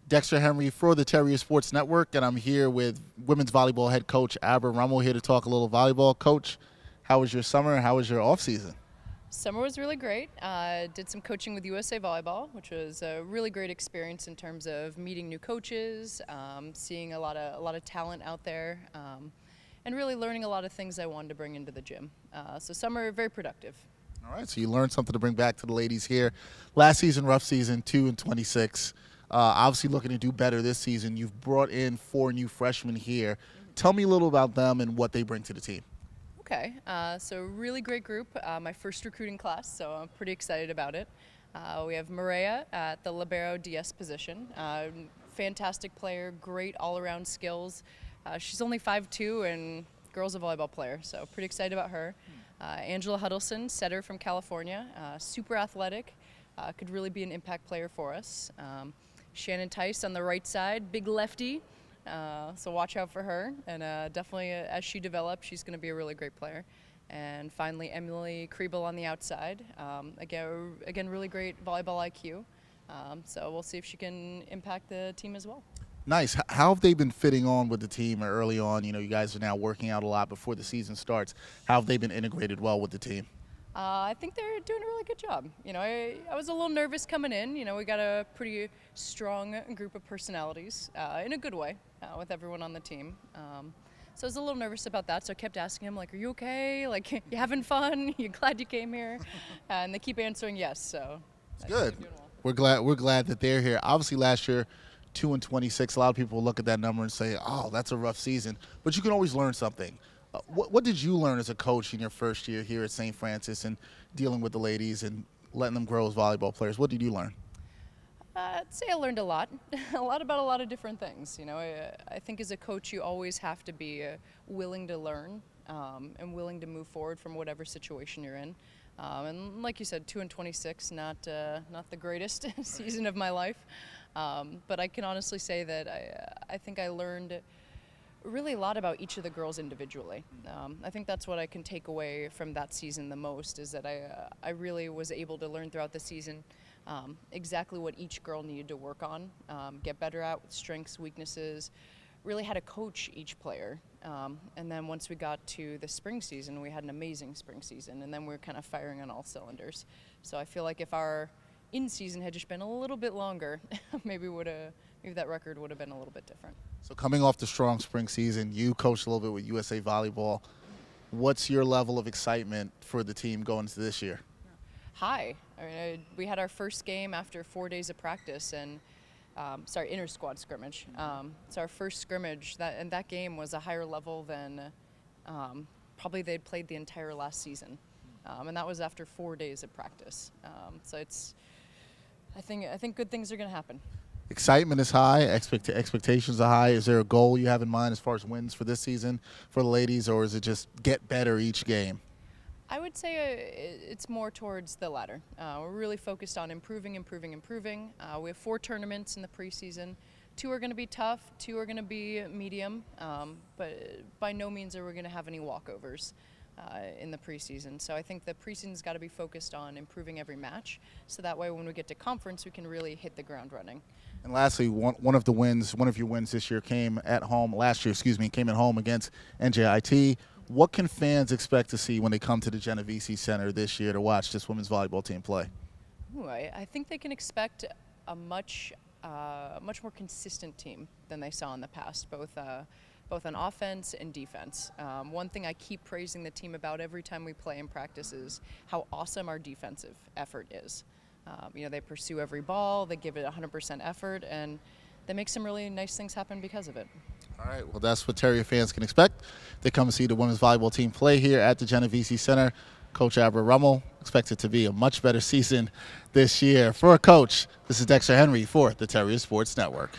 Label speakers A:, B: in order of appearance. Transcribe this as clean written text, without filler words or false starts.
A: Dexter Henry for the Terrier Sports Network, and I'm here with women's volleyball head coach Abra Rummel here to talk a little volleyball. Coach, how was your summer? How was your off season?
B: Summer was really great. Did some coaching with USA Volleyball, which was a really great experience in terms of meeting new coaches, seeing a lot of talent out there, and really learning a lot of things I wanted to bring into the gym. So summer, very productive.
A: All right, so you learned something to bring back to the ladies here. Last season, rough season, 2-26. Obviously looking to do better this season. You've brought in 4 new freshmen here. Tell me a little about them and what they bring to the team.
B: Okay, so really great group. My first recruiting class, so I'm pretty excited about it. We have Maria at the libero DS position. Fantastic player, great all-around skills. She's only 5'2" and girls a volleyball player, so pretty excited about her. Angela Huddleston, setter from California, super athletic, could really be an impact player for us. Shannon Tice on the right side, big lefty, so watch out for her, and definitely as she develops, she's going to be a really great player. And finally, Emily Kriebel on the outside, again really great volleyball IQ, so we'll see if she can impact the team as well.
A: Nice. How have they been fitting on with the team early on? You know, you guys are now working out a lot before the season starts. How have they been integrated well with the team?
B: I think they're doing a really good job. You know, I was a little nervous coming in. You know, we got a pretty strong group of personalities in a good way with everyone on the team. So I was a little nervous about that. So I kept asking him, like, "Are you okay? Like, you having fun? You glad you came here?" And they keep answering yes. So
A: it's good. Well. We're glad that they're here. Obviously, last year, 2-26. A lot of people will look at that number and say, "Oh, that's a rough season." But you can always learn something. What did you learn as a coach in your first year here at St. Francis and dealing with the ladies and letting them grow as volleyball players? What did you learn?
B: I'd say I learned a lot about a lot of different things. You know, I think as a coach you always have to be willing to learn and willing to move forward from whatever situation you're in. And like you said, 2-26, not the greatest season of my life, but I can honestly say that I think I learned really a lot about each of the girls individually. I think that's what I can take away from that season the most, is that I really was able to learn throughout the season exactly what each girl needed to work on, get better at, with strengths, weaknesses, really how to coach each player. And then once we got to the spring season, we had an amazing spring season, and then we were kind of firing on all cylinders. So I feel like if our in-season had just been a little bit longer, maybe that record would have been a little bit different.
A: So coming off the strong spring season, you coached a little bit with USA Volleyball. What's your level of excitement for the team going into this year?
B: High. I mean, we had our first game after 4 days of practice, and inter-squad scrimmage. So our first scrimmage, and that game was a higher level than probably they'd played the entire last season, and that was after 4 days of practice. So I think good things are going to happen.
A: Excitement is high, expectations are high. Is there a goal you have in mind as far as wins for this season for the ladies, or is it just get better each game?
B: I would say it's more towards the latter. We're really focused on improving. We have 4 tournaments in the preseason. 2 are going to be tough, 2 are going to be medium, but by no means are we going to have any walkovers in the preseason. So I think the preseason's got to be focused on improving every match, so that way when we get to conference we can really hit the ground running.
A: And lastly, one of your wins this year came at home against NJIT. What can fans expect to see when they come to the Genovese Center this year to watch this women's volleyball team play?
B: Ooh, I think they can expect a much more consistent team than they saw in the past, both on offense and defense. One thing I keep praising the team about every time we play in practice is how awesome our defensive effort is. You know, they pursue every ball, they give it 100% effort, and they make some really nice things happen because of it.
A: All right, well, that's what Terrier fans can expect. They come and see the women's volleyball team play here at the Genovese Center. Coach Abra Rummel expects it to be a much better season this year. For a coach, this is Dexter Henry for the Terrier Sports Network.